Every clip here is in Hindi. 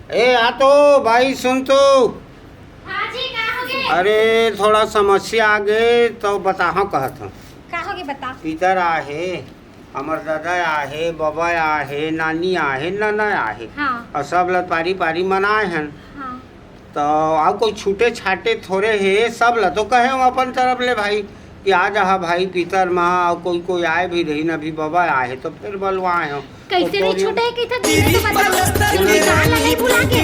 ए आ तो भाई सुन तो। हाँ जी, का हो गए? अरे थोड़ा समस्या आ गए तो बताओ कहत हूँ। का हो गए बता। पितर आहे, हमर दादा आहे, बाबा आहे, नानी आहे, नाना आहे। हाँ और सब ल पारी पारी मनाए हैं। हाँ तो अब कोई छूटे छाटे थोड़े है सब ल तो कहे हम अपन तरफ ले भाई कि आ जा भाई पितर माँ और कोई आए भी रही ना भी बाबा आए तो फिर बलवाए हो। कैसे नहीं छूटे कि था दिन तो बता मितान लगे बुला के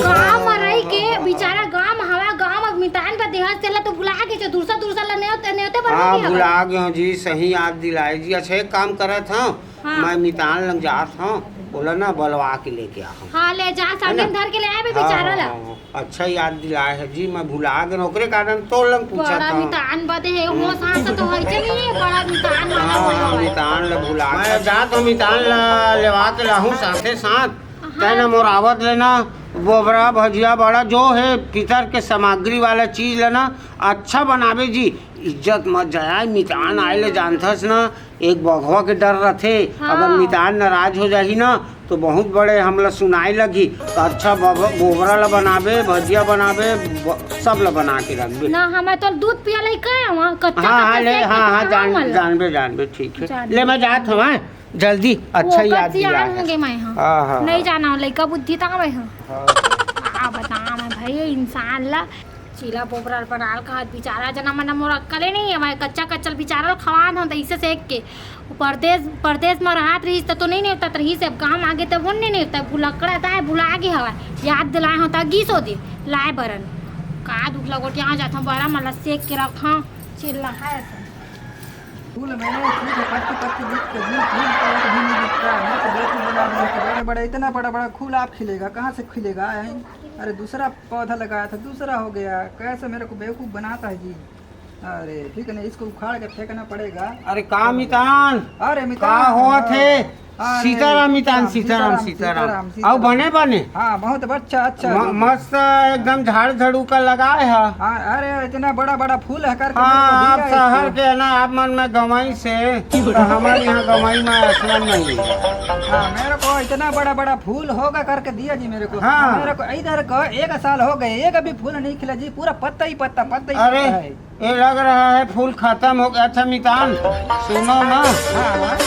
गांव मरई के बेचारा गांव हवा गांव मितान का देहात चला तो बुला के जो दूसरा लने होते बना हाँ के बुला गए जी, सही याद दिलाए जी। अच्छा एक काम करत हूँ। हाँ। मैं मितान लग जात हूँ, बोला ना बलवा के लेके आ हूँ। हाँ ले जा सामने धर के ले आए बे बेचारा ला। अच्छा याद दिलाए है जी, मैं भुला गए ओकरे कारण तो लंग पूछा बड़ा था। मितान बदे है हो सांस तो होई नहीं बड़ा मितान वाला हाँ मितान ल भुला मैं जा तो मितान लेवा के लाहूँ साथे साथ। कहना मोर आवत लेना बोबरा भजिया बड़ा जो है पितर के सामग्री वाला चीज लेना अच्छा बनावे जी। इज्जत मत जाए, मितान आए ले जानथस ना एक बघवा के डर रथे। हाँ। अगर मितान नाराज हो जाही ना तो बहुत बड़े हमला सुनाई लगी। तो अच्छा बोबरा ला बनावे, भजिया बनावे, सब ला बना के रखबे। ना हमें तो दूध पिया ले का वहां कच्चा हाँ ले हाँ जानबे ठीक है। ले मैं जात हूँ जल्दी। अच्छा याद दिला होंगे मैं हाँ नहीं जाना लड़का बुद्धि तक मैं बता मैं भाई इंसान ला चीला पोपरा बनाल का बेचारा जना मना मोर अक्कले नहीं है। मैं कच्चा बेचारा खवान हो इसे सेक के परदेश में रहत रही तो नहीं होता रही से काम आगे तब वो नहीं होता भुलकड़ा था भुला आगे हवा याद दिलाए होता गीसो दे लाए बरन का दुख लगोट यहाँ जाता बड़ा मला सेक के रखा चिल्ला है फूल में पत्ती पत्ती दिख के भी नहीं दिखता। मैं तो बेटी बना रही हूँ बड़े बड़े इतना बड़ा बड़ा फूल आप खिलेगा कहाँ से खिलेगा? अरे दूसरा पौधा लगाया था दूसरा हो गया। कैसे मेरे को बेवकूफ़ बनाता है जी। अरे ठीक है ना इसको उखाड़ के फेंकना पड़ेगा। अरे का मितान अरे का मितान हुआ थे? अरे, सीताराम मितान सीताराम आओ बने हाँ बहुत अच्छा मस्त एकदम झाड़ झाड़ू का लगाए है। हाँ अरे इतना बड़ा बड़ा फूल है करके हाँ आप शहर के ना आप मन में गवाई से तो हमारे यहाँ गवाई में असलन नहीं है। हाँ मेरे को इतना बड़ा बड़ा फूल होगा करके दिया जी मेरे को। हाँ। मेरे को इधर को 1 साल हो गए एक अभी फूल नहीं खिला जी। पूरा पत्ता ही पत्ता अरे ये लग रहा है फूल खत्म हो गया। अच्छा मितान सुनो ना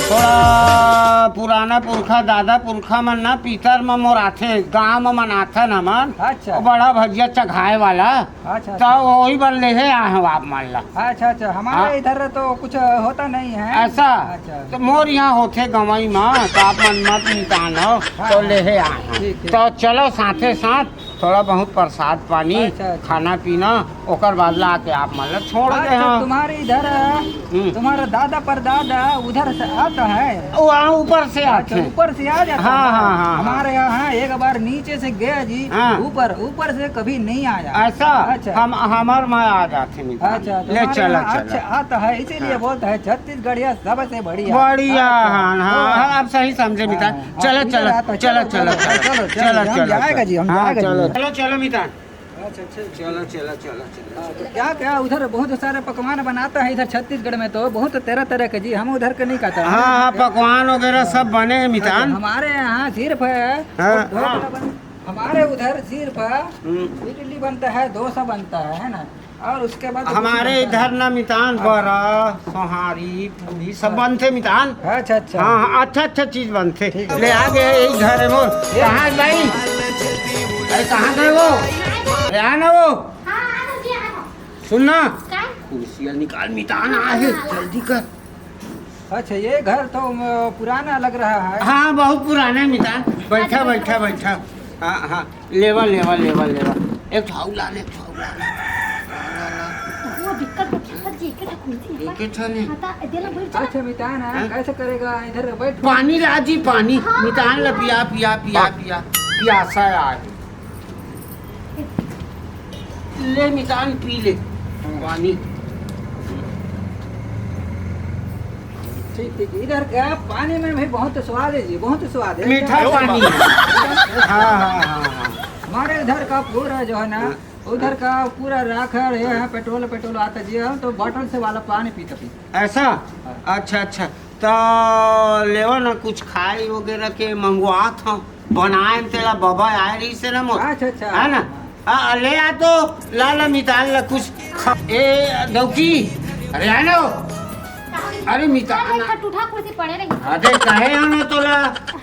थोड़ा पुराना पुरखा दादा पुरखा मन ना पीतर में मोराथे गाँव में मनाथे न मन। अच्छा बड़ा भजिया चघाए वाला अच्छा तो वही बन ले है आए हो आप मान ला। अच्छा हमारे इधर तो कुछ होता नहीं है ऐसा अच्छा। तो मोर यहाँ होते गवई में तो आप मन मत मितान हो तो ले है आए ठीक है। तो चलो साथे साथ थोड़ा बहुत प्रसाद पानी अच्छा। खाना पीना ओकर बाद ला के आप मान ला छोड़ दे। अच्छा, तुम्हारे इधर तुम्हारा दादा परदादा उधर से आता है वहाँ ऊपर से आते अच्छा हैं। ऊपर से आ जाता हाँ, है। हाँ, हाँ, हमारे यहाँ एक बार नीचे से गया जी हाँ। ऊपर से कभी नहीं आया। ऐसा अच्छा। हम हमार में आ जाते हैं मितान। अच्छा ले तुम्हारे चलो यहाँ अच्छा चलो आता है इसीलिए बोलता है छत्तीसगढ़ सबसे बढ़िया बढ़िया। हाँ अच्छा। हाँ आप सही समझे मितान। हाँ, चलो इधर चलो आता है। चलो चलो चलो, चलो हम जाएगा जी, हम हाँ, जाएगा जी। चलो चलो चलो मितान अच्छा चलो तो क्या उधर बहुत सारे पकवान बनाता है इधर छत्तीसगढ़ में तो बहुत तरह के जी। हम उधर के नहीं खाता। हाँ हाँ पकवान वगैरह सब बने हैं मितान। हमारे यहाँ सिर्फ है हाँ। हमारे उधर सिर्फ इडली बनता है डोसा बनता है ना और उसके बाद हमारे इधर ना मितान बड़ा सोहारी पूरी सब बनते मितान। अच्छा हाँ हाँ अच्छा चीज बनते। ले आ गए यही घर है मोर। कहाँ है भाई? अरे कहाँ गए वो? अरे आ ना वो सुनना कुर्सियाँ निकाल मितान आए जल्दी कर। अच्छा ये घर तो पुराना लग रहा है। हाँ बहुत पुराना है मितान। बैठा हाँ हाँ लेवा एक छाउला ले अच्छा मितान कैसे करेगा इधर बैठ पानी राजी पानी मितान ला पिया प्यासा है आज ले मितान पी ले पानी। ठीक इधर क्या पानी में भी बहुत स्वाद है जी बहुत स्वाद है मीठा पानी है। हाँ हमारे इधर का पूरा जो है ना उधर का पूरा राख है पेट्रोल आता जी। हम तो बॉटल से वाला पानी पीते ऐसा अच्छा तो लेवा ना कुछ खाए वगैरह के मंगवा था बनाए तेला बाबा आए रही से ना मोर अच्छा अच्छा है ना ले आ तो ला मितान ला कुछ ए दौकी अरे आ लो अरे मितान टूटा कुर्सी पड़े रही अरे कहे आना तोला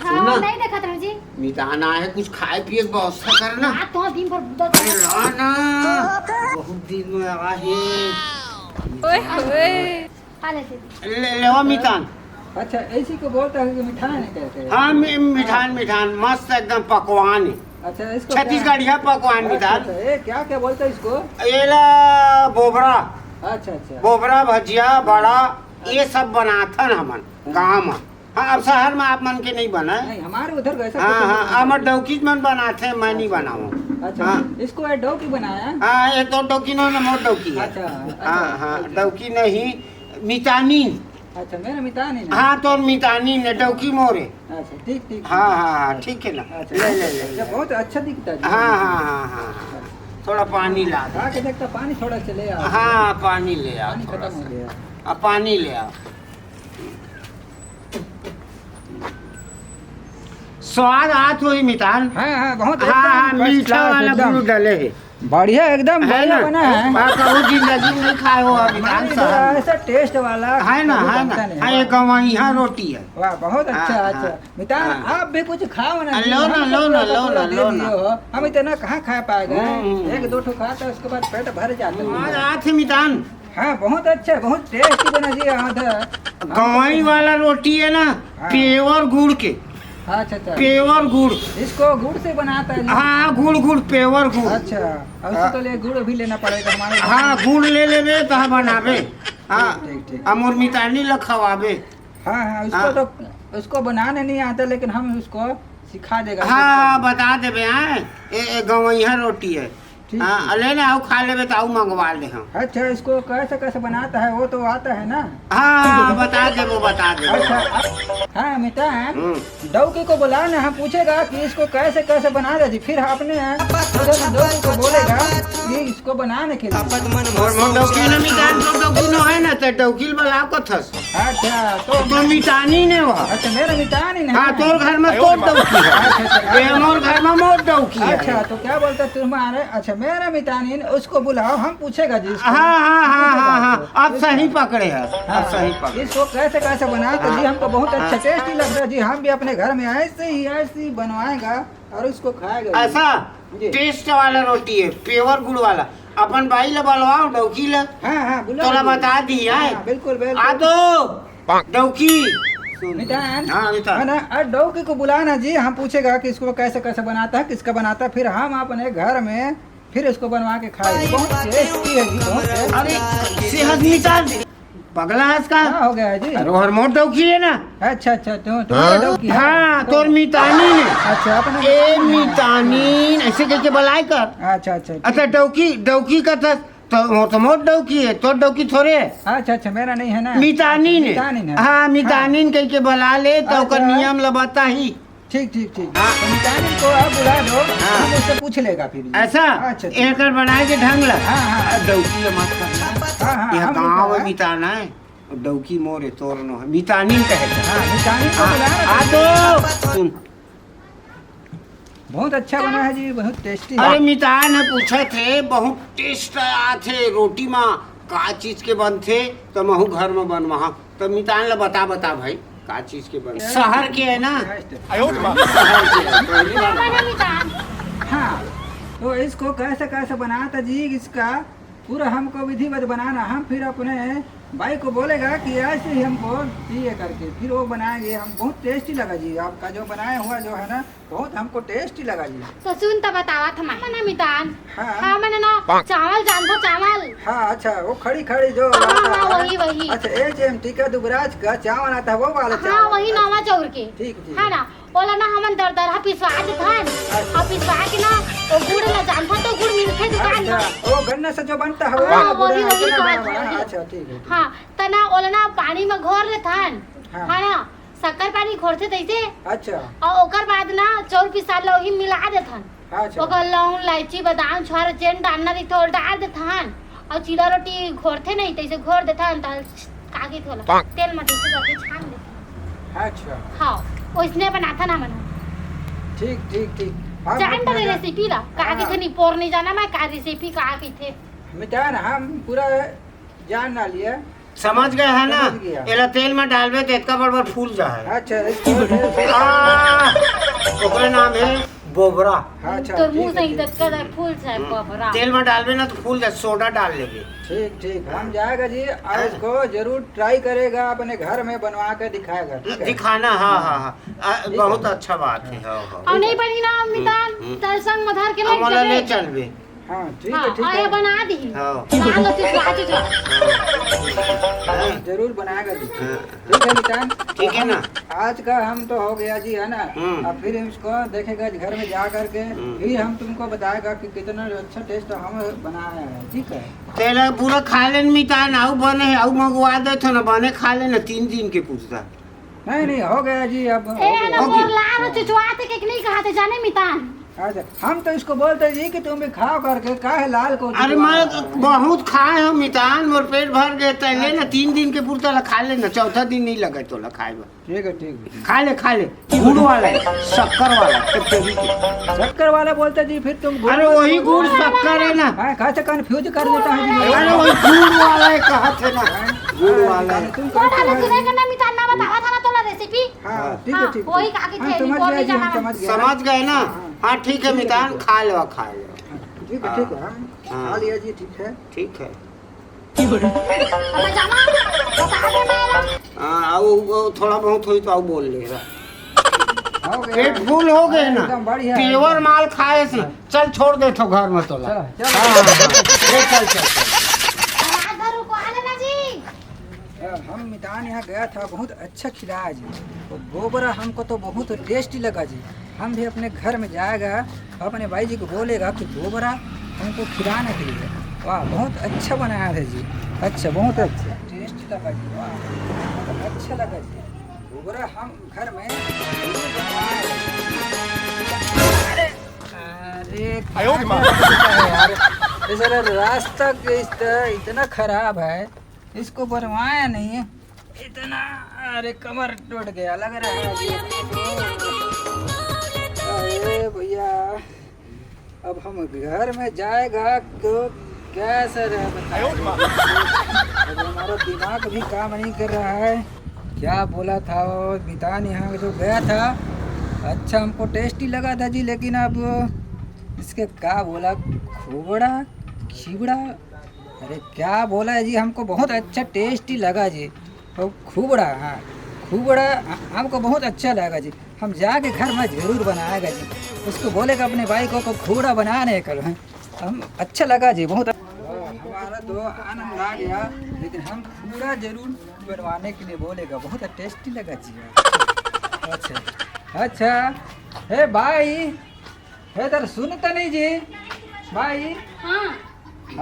हाँ नहीं देखा था जी मितान आए कुछ खाए पिए की व्यवस्था करना रात तो दिन भर बुदा अरे ला ना बहुत दिन में आवा है हाले से ले मितान अच्छा ऐसी को बोलता है कि मिठाई नहीं कहते हैं। हाँ मिठान मस्त एकदम पकवान है अच्छा इसको छत्तीसगढ़िया पकवान मिठान अच्छा, ये क्या क्या बोलते हैं इसको ये ला बोबरा अच्छा अच्छा बोबरा भजिया बड़ा ये सब बनाथन हमन गाँव में हाँ अब शहर में आप मन के नहीं बना नहीं हमारे उधर वैसा हाँ कुछ हाँ नहीं हमर डौकी मन बनाते मैं नहीं बनाऊँ अच्छा हाँ। इसको ये डो की बनाया हाँ ये तो डौकी नो मोर डौकी है अच्छा हाँ हाँ डौकी नहीं मितानीन अच्छा मेरा मिता नहीं ना हाँ तो मितानीन है डौकी मोरे अच्छा ठीक ठीक हाँ ठीक है ना अच्छा ले अच्छा, बहुत अच्छा दिखता है हाँ थोड़ा पानी ला दे आके देखता पानी थोड़ा चले आओ हाँ पानी ले आओ पानी थोड़ा खत्म हो सा। गया अब पानी ले आओ स्वाद आत हुई मितान हाँ हाँ बहुत हाँ एकदम first मीठा class वाला एकदम। गुड़ डले है बढ़िया एकदम है बढ़िया ना बना है कभी जिंदगी में नहीं खाए हो मितान हमारे इधर साहब ऐसा टेस्ट वाला है ना कभी है ना बनता नहीं हाँ ये गवैया रोटी है वाह बहुत अच्छा हाँ, अच्छा हाँ, मितान हाँ। आप भी कुछ खाओ ना जी, लो ना, हम लो तो ना, पूरा लो पूरा ना, दे लो दिए ना। हो। हम इतना कहाँ खा पाएगा हम्म। एक दो ठो खाता उसके बाद पेट भर जाता स्वाद है आत है मितान हाँ बहुत अच्छा बहुत टेस्टी बना जी उधर गवई वाला रोटी है ना हाँ। पेवर गुड़ के अच्छा अच्छा पेवर गुड़ इसको गुड़ से बनाता है जी? हाँ गुड़ पेवर गुड़ अच्छा अब उसको लिए गुड़ भी लेना पड़ेगा हमारे घर हाँ में। गुड़ ले लेबे तो बनाबे हाँ ठीक, ठीक। अमोर मितानी ला खवाबे हाँ हाँ उसको हाँ। तो उसको बनाने नहीं आता लेकिन हम उसको सिखा देगा हाँ बता देबे हाँ ये गवैया रोटी है ठीक, हाँ ले ना आओ खा लेबे तो आओ मंगवा ले हम अच्छा इसको कैसे कैसे बनाता है वो तो आता है ना हाँ बता देबो अच्छा हाँ मिता डौकी को बुला ना हम पूछेगा कि इसको कैसे कैसे बना दे जी फिर अपने उधर डौकी को बोलेगा कि इसको बनाने के लिए और मोर डौकी न मितान तो डौकी न है ना तो डौकील बलाव को थस अच्छा तो मितानी ने वह अच्छा मेरा मिता नहीं ना हाँ तोर घर में तोर डौकी है ये मोर घर में मोर डौकी है अच्छा तो क्या बोलते तुम्हारे अच्छा मेरा मितानी उसको बुलाओ हम पूछेगा जी इसको। हाँ अब सही पकड़े है अब सही पकड़े इसको कैसे कैसे बनाए तो जी हमको बहुत अच्छा टेस्टी लग रहा है जी हम भी अपने घर में ऐसे ही बनवाएगा और उसको खाएगा जी। ऐसा जी। टेस्ट वाला रोटी है पेवर गुड़ वाला अपन भाई ला बलवाओ डौकी ला हाँ हाँ बुलाओ तोला जी। बता दी है हाँ, बिल्कुल बिल्कुल आ दो डौकी मितान हाँ मितान है ना और डौकी को बुलाना जी हम पूछेगा कि इसको कैसे कैसे बनाता है किसका बनाता है फिर हम अपने घर में फिर इसको बनवा के खाएंगे बहुत टेस्टी है जी बहुत tasty। अरे सेहत मितान पगला है इसका हाँ हो गया है जी अरे और मोर डौकी है ना अच्छा अच्छा तुम्हारा डौकी है हाँ तोर मितानी ने अच्छा अपने ए मितानी ऐसे कह के बलाई कर अच्छा अच्छा अच्छा डौकी का था तो मोर डौकी है तोर डौकी थोड़े है अच्छा अच्छा मेरा नहीं है ना मितानी ने मितानी ने हाँ मितानी कह के बुला ले तो ओकर अच्छा। नियम ला बता ही ठीक ठीक ठीक हाँ। तो मितानी को आप बुला दो हाँ। हम उससे पूछ लेगा फिर ऐसा अच्छा एक बनाए के ढंग ला हाँ, हाँ। डौकी ले मत करना हाँ हाँ यह हम गाँव लोग में मिताना है और डौकी मोरे तोरनो है मितानी कहते हाँ मितानी को बुला आ दो सुन बहुत अच्छा बना है जी बहुत टेस्टी अरे है मितान है पूछे थे बहुत टेस्ट आथे रोटी में का चीज के बनथे तो महू घर में बनवा तो मितान ला बता भाई का चीज के बन शहर के है ना शहर के है, पहली बार बना मितान हाँ तो इसको कैसे कैसे बनाता जी इसका पूरा हमको विधिवत बनाना हम फिर अपने भाई को बोलेगा कि ऐसे ही हमको चाहिए करके फिर वो बनाएंगे हम बहुत टेस्टी लगा जी आपका जो बनाया हुआ जो है ना बहुत हमको टेस्टी लगा जी तो सुन तो बतावा था मैं मितान हाँ। हाँ मैंने ना चावल जानता चावल हाँ अच्छा वो खड़ी खड़ी जो हाँ, आता हाँ, है। वही। अच्छा HMT का दुबराज का चावल आता है वो वाला हाँ चावल वही नवा चौर के ठीक ठीक है ना ओला ना हमन दरदरा पिसवा के थान और पिसवा के ना वो गुड़ ना जानता तो गुड़ मिलते दुकान अच्छा में वो गन्ना से जो बनता है वो हाँ, वाला वही, गुड़ वही है, कहत बड़ा बड़ा। वही। अच्छा ठीक है हाँ तना ओला ना पानी में घोर ले थान हाँ। है ना शक्कर पानी घोरते तैसे अच्छा और ओकर बाद ना चौर पिसा लो ही मिला देथन अच्छा ओकर लौंग इलायची बादाम छोर चेन डालना रही तो डाल देथन और चीला रोटी घोरते नहीं तैसे घोर देथन ताल कागे थोला तेल में तैसे करके छान दे अच्छा हाँ ओइसने बनाथा ना मन ठीक ठीक ठीक। हम जान अपना दे रेसिपी ला का के थे नहीं पोर नहीं जाना मैं का रेसिपी का के थे मिटान हम पूरा जान ना लिए। समझ गए है ना? समझ गया। एला तेल में डालबे तो इतना बड़ फूल जाए। अच्छा इसको ओकरे नाम है बोबरा। अच्छा तो ठीक मुंह है, से ठीक इधर का फूल से बबरा तेल में डालबे ना तो फूल जाए, सोडा डाल लेंगे। ठीक ठीक हम जाएगा जी और इसको जरूर ट्राई करेगा, अपने घर में बनवा कर दिखाएगा। ठीक है? दिखाना, हाँ हाँ हाँ, बहुत अच्छा बात है। हाँ हाँ और नहीं बनी ना मितान तल संग मधार के हमारा ले ले चलबे। हाँ ठीक हां है ठीक आया है। बना दी हाँ मान लो चिचवा जरूर बनाएगा जी। हाँ। ठीक है मितान, ठीक है ना? आज का हम तो हो गया जी है ना। हम्म। अब फिर इसको देखेगा घर में जा करके फिर हम तुमको बताएगा कि कितना अच्छा टेस्ट हम बनाया है। ठीक है? तेरा पूरा खा लेन मितान, आउ बने है, आउ मंगवा दे थे ना, बने खा लेना 3 दिन के पूछता। नहीं नहीं हो गया जी। अब हो ए गया। ना मोर लारो चिचवा थे के नहीं कहा थे जाने मितान अच्छा हम तो इसको बोलते जी कि तुम भी खाओ करके, काहे लाल को अरे मैं बहुत खाए हम मितान, मोर पेट भर गए तैले ना 3 दिन के पूर्ता ला खा लेना, चौथा दिन नहीं लगे तो ला खाए बा। ठीक है ठीक है। खा ले गुड़ वाला है, शक्कर वाला तेरी के। शक्कर वाला बोलते जी फिर तुम अरे वही गुड़ शक्कर है ना। हाँ कहा से कंफ्यूज कर देता है जी। अरे वही गुड़ वाला है, कहा थे ना गुड़ वाला है। तुम कोटा कहते ले हो- सुने करना मितान ना बतावा था ना तोला रेसिपी हाँ ठीक है ठीक है। वही का के हाँ, थे समझ और गया नहीं जी, हम जाना समझ गया। समझ गए ना? हाँ ठीक है मितान, खा लो। ठीक है ठीक है। हम हाँ। खा लिया जी। ठीक है ठीक है। अब जाना बता दे मैं हाँ आओ थोड़ा बहुत हुई तो आओ बोल लेगा। हो गया। पेट फूल हो गए ना, एकदम बढ़िया। प्योर माल खाए से। चल छोड़ दे तो घर में तोला। चलो, हाँ, चलो। हाँ, हाँ, चल। रात को आ लेना जी हम मितान यहाँ गया था, बहुत अच्छा खिलाया जी। तो गोबरा हमको तो बहुत टेस्टी लगा जी। हम भी अपने घर में जाएगा, अपने भाई जी को बोलेगा कि गोबरा हमको खिलाने के लिए। वाह बहुत अच्छा बनाया है जी। अच्छा बहुत अच्छा टेस्टी लगा जी। वाह बहुत अच्छा लगा जी। गोबरा हम घर में जरूर बनवाएंगे। अरे यार इस रास्ता इतना खराब है, इसको बनवाया नहीं है इतना। अरे कमर टूट गया लग रहा है जी। अरे भैया अब हम घर में जाएगा तो कैसे रहे बताओ। अब हमारा दिमाग भी काम नहीं कर रहा है। क्या बोला था वो मितान यहाँ जो गया था, अच्छा हमको टेस्टी लगा था जी, लेकिन अब इसके क्या बोला, खोबड़ा खिबड़ा, अरे क्या बोला है जी, हमको बहुत अच्छा टेस्टी लगा जी। और खूबड़ा, हाँ खूबड़ा हमको बहुत अच्छा लगा जी। हम जाके घर में ज़रूर बनाएगा जी। उसको बोलेगा अपने भाई को खूबड़ा बनाने कल हैं। हम अच्छा लगा जी बहुत। हमारा तो आनंद आ गया, लेकिन हम खूबड़ा ज़रूर बनवाने के लिए बोलेगा। बहुत टेस्टी लगा जी। अच्छा अच्छा हे भाई, हे इधर सुनता नहीं जी भाई। हां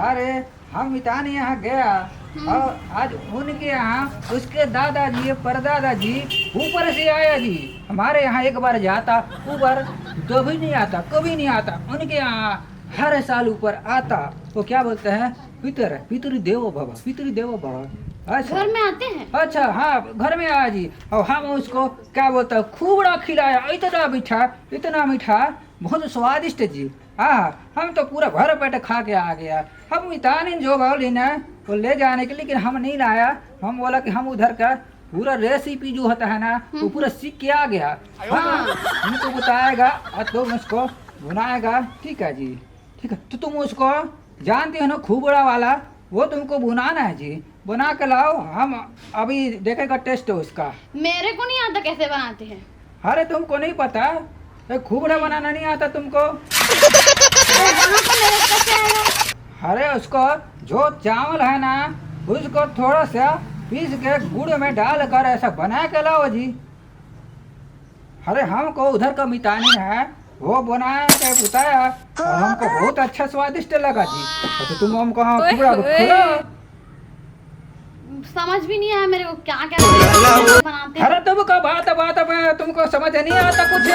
अरे हम मितान यहाँ गया और आज उनके यहाँ उसके दादाजी परदादाजी ऊपर से आया जी। हमारे यहाँ एक बार जाता, ऊपर कभी नहीं आता, कभी नहीं आता। उनके यहाँ हर साल ऊपर आता। वो क्या बोलते हैं, पितृ देवो भव, पितृ देवो भव। अच्छा घर में आते हैं अच्छा हाँ घर में आया जी। और हम उसको क्या बोलते हैं, खूबड़ा खिलाया। इतना मीठा बहुत स्वादिष्ट जी। हाँ हम तो पूरा भर पेट खा के आ गया। हम मितान जो बोली ना वो ले जाने के, लेकिन हम नहीं लाया। हम बोला कि हम उधर का पूरा रेसिपी जो होता है ना वो पूरा सीख के आ गया। हाँ हमको बताएगा और तुम उसको बनाएगा। ठीक है जी, ठीक है। तो तुम उसको जानते हो ना खूबड़ा वाला, वो तुमको बनाना है जी। बना के लाओ, हम अभी देखेगा टेस्ट उसका। मेरे को नहीं आता कैसे बनाते हैं। अरे तुमको नहीं पता, खूबड़ा बनाना नहीं आता तुमको? तो वहाँ पर मेरे कैसे आएगा? अरे उसको जो चावल है ना उसको थोड़ा सा पीस के गुड़ में डाल कर ऐसा बना के लाओ जी। अरे हमको उधर का मितानी है वो बनाया के बताया और हमको बहुत अच्छा स्वादिष्ट लगा जी। तो तुम हमको खूबड़ा को खिलाओ। समझ भी नहीं आया मेरे को क्या क्या बनाते हैं। अरे तुमको बात में तुमको समझ नहीं आता कुछ।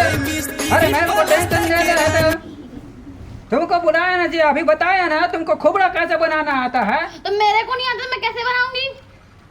अरे मेरे को टेंशन नहीं ले रहा था। तुमको बुलाया ना जी, अभी बताया ना तुमको खूबड़ा कैसे बनाना आता है। तो मेरे को नहीं आता, मैं कैसे बनाऊंगी?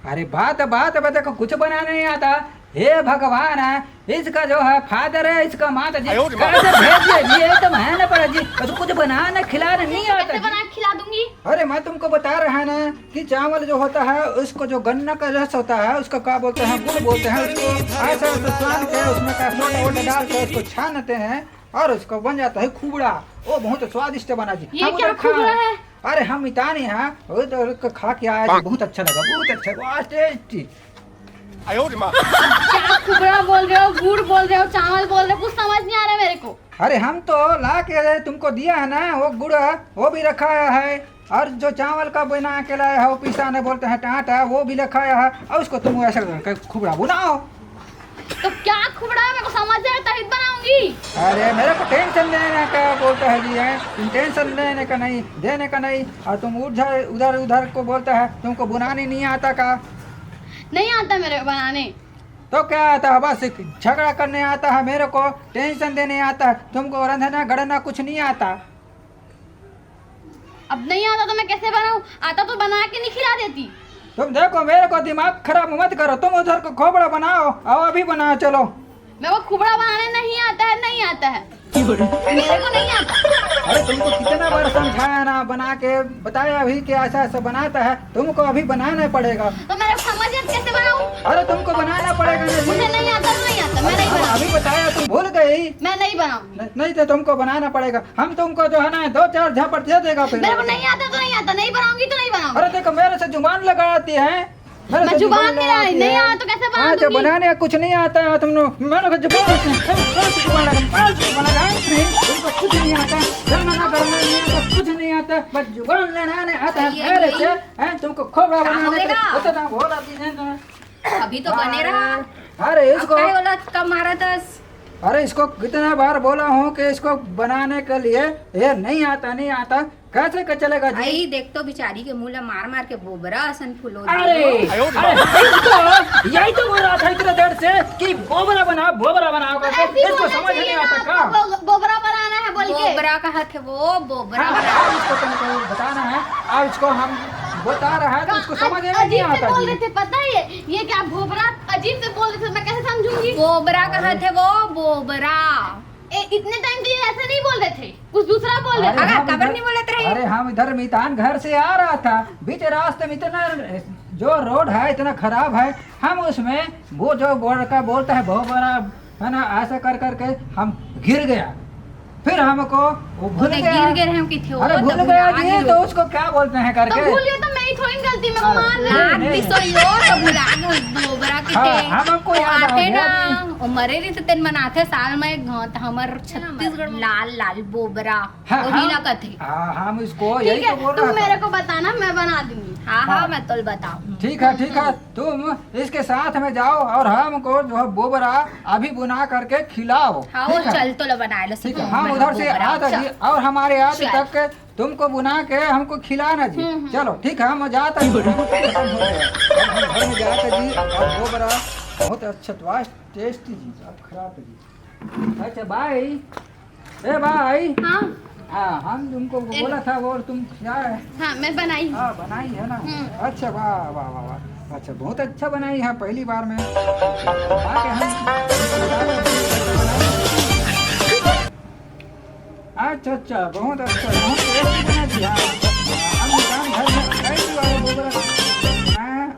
अरे बात देखो कुछ बनाना नहीं आता। हे भगवान है, इसका जो है फादर है, इसका माता जी कैसे भेजिए जी, ये तो है ना पड़ा जी, तो कुछ बनाना खिलाना नहीं आता कैसे जी। बना के खिला दूंगी? अरे मैं तुमको बता रहा है ना कि चावल जो होता है उसको जो गन्ना का रस होता है उसका क्या बोलते हैं, गुड़ बोलते हैं उसको, ऐसा छान के उसमें का सोडा वोडा डाल के उसको छानते हैं और उसको बन जाता है खुबड़ा। वो बहुत स्वादिष्ट बना जी। ये हम क्या उधर खा- खुबड़ा है? अरे हम मितानी हैं, वो तो खा के आया जी, बहुत अच्छा लगा, बहुत अच्छा, बहुत टेस्टी। क्या खुबरा बोल रहे हो, गुड़ बोल रहे हो, चावल बोल रहे हो, कुछ समझ नहीं आ रहा है मेरे को। अरे हम तो ला के तुमको दिया है ना, वो गुड़ वो भी रखाया है और जो चावल का बना के लाया है वो पिसाने बोलते हैं टाटा, वो भी रखाया है और उसको तुम ऐसा खुबड़ा बनाओ। तो क्या खुबड़ा है, मेरे को समझ आया तभी बनाऊंगी। अरे मेरे को टेंशन लेने का बोलता है जी, है तुम टेंशन लेने का नहीं, देने का नहीं, और तुम उधर उधर उधर को बोलता है तुमको बनाने नहीं आता का। नहीं आता मेरे को बनाने। तो क्या आता है, बस झगड़ा करने आता है, मेरे को टेंशन देने आता है, तुमको रंधना गढ़ना कुछ नहीं आता। अब नहीं आता तो मैं कैसे बनाऊं? आता तो बना के नहीं खिला देती। तुम देखो मेरे को दिमाग खराब मत करो, तुम उधर को खोबड़ा बनाओ और अभी बनाओ चलो। मेरे को खुबड़ा बनाने नहीं आता है, नहीं आता है, मेरे को नहीं आता। अरे तुमको कितना बार समझाया ना, बना के बताया अभी कि ऐसा ऐसा बनाता है, तुमको अभी बनाना पड़ेगा। तो मेरे को समझ है कैसे बनाऊं? अरे तुमको बनाना पड़ेगा ना जी। मुझे नहीं आता तो नहीं आता, मैं नहीं हम बनाऊं। अभी बताया तुम भूल गई। मैं नहीं बनाऊंगी। नहीं तो तुमको बनाना पड़ेगा, हम तुमको जो है ना 2-4 झापड़ दे देगा फिर। मेरे को नहीं आता तो नहीं आता, नहीं बनाऊंगी तो नहीं बनाऊंगी। अरे देखो मेरे से जुबान लगाती है, मेरे मैं से जुबान नहीं लगाती नहीं है। आता तो कैसे बना हाँ तो दूंगी? बनाने का कुछ नहीं आता है तुम लोग, मेरे को जुबान नहीं, तुमको कुछ नहीं आता, बनाना करना नहीं आता, कुछ नहीं आता, बस जुबान लगाने आता है मेरे से, हैं तुमको खोबड़ा बनाने का उतना बोला भी नहीं ना। अभी तो बने रहा। अरे अब इसको काय बोला कब मारा दस। अरे इसको कितना बार बोला हूँ कि इसको बनाने के लिए ये नहीं आता, कैसे का चलेगा जी। आई देख तो बेचारी के मुंह मार मार के बोबरा असन फुलो। अरे इसको यही तो बोल रहा था इतने देर से कि बोबरा बनाओ करके, ऐसे इसको बोलना समझ चाहिए नहीं आता ना, का। बोबरा बनाना है बोल के। बोबरा का हाथ है वो बोबरा। हाँ, अब इसको तुमको बताना है, अब इसको हम बता रहा है तो उसको समझ में नहीं अजीब से आता बोल रहे जी। थे, पता है ये क्या बोबरा अजीब से बोल रहे थे, मैं कैसे समझूंगी? बोबरा का हाथ है वो बोबरा। इतने टाइम के लिए ऐसे नहीं बोल रहे थे, कुछ दूसरा बोल रहे अरे थे। अगर हम खबर इधर- नहीं बोलते रहे। अरे हम इधर मितान घर से आ रहा था, बीच रास्ते में इतना जो रोड है इतना खराब है, हम उसमें वो जो का बोलता है बहुत बड़ा है ना, ऐसा कर करके हम गिर गया, फिर हमको वो भूल उन्हें गया। गिर गए हम कि थे वो अरे तो भूल गया भुला जी, गए। तो उसको क्या बोलते हैं तो करके। भूल गया तो मेरी थोड़ी गलती, मेरे को मार रहे नहीं, हैं। नहीं। दिसो यो तो भुला गए बोबरा के हाँ, थे। हमको वो याद आ आते गया ना वो मरे रही तेन मनाथे साल में घात हमर छत्तीसगढ़ में लाल लाल बोबरा हाँ, वही हाँ। लगा थे। हाँ हम इसको ठीक यही है, तो बोल तुम रहा मेरे था। को बताना, मैं बना दूंगी। हाँ हाँ। हाँ मैं तो बताऊँ। ठीक है तुम इसके साथ में जाओ और हमको जो है बोबरा अभी बुना करके खिलाओ। हाँ वो ठीक है? चल तो ल बनाए लो ठीक है, हम उधर से आते जी और हमारे आते चल। तक तुमको बुना के हमको खिलाना जी। चलो ठीक है, हम जाते हैं, खत्म हो गया। अब हम घर में जाते जी और बोबरा बहुत अच्छा टेस्टी जी, अब खराब है जी। अच्छा बाय, ए बाय। हाँ हाँ हम तुमको बोला था वो तुम क्या है। हाँ मैं बनाई हूँ। हाँ बनाई है ना। अच्छा वाह वाह वाह वाह, अच्छा बहुत अच्छा बनाई है, पहली बार में आके अच्छा अच्छा बहुत अच्छा, बहुत टेस्टी बना दिया। हम दुकान घर में ऐसी वाले बोबरा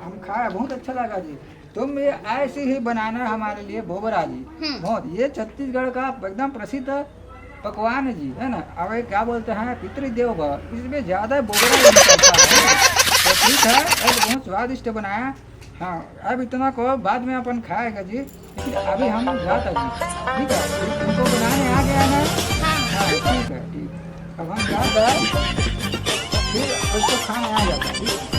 हम खाया, बहुत अच्छा लगा जी। तुम ये ऐसे ही बनाना हमारे लिए बोबरा जी, बहुत ये छत्तीसगढ़ का एकदम प्रसिद्ध पकवान है जी, है ना। अब ये क्या बोलते हैं पितृदेव भव, इसमें ज्यादा बोबरा यूज करता है। तो ठीक है, अब बहुत स्वादिष्ट बनाया। हाँ अब इतना को बाद में अपन खाएगा जी, लेकिन अभी हम जाता जी। ठीक है, तुमको बनाने आ गया ना। हाँ ठीक है, ठीक, अब हम जाता फिर उसको खाना आ जाता। ठीक है।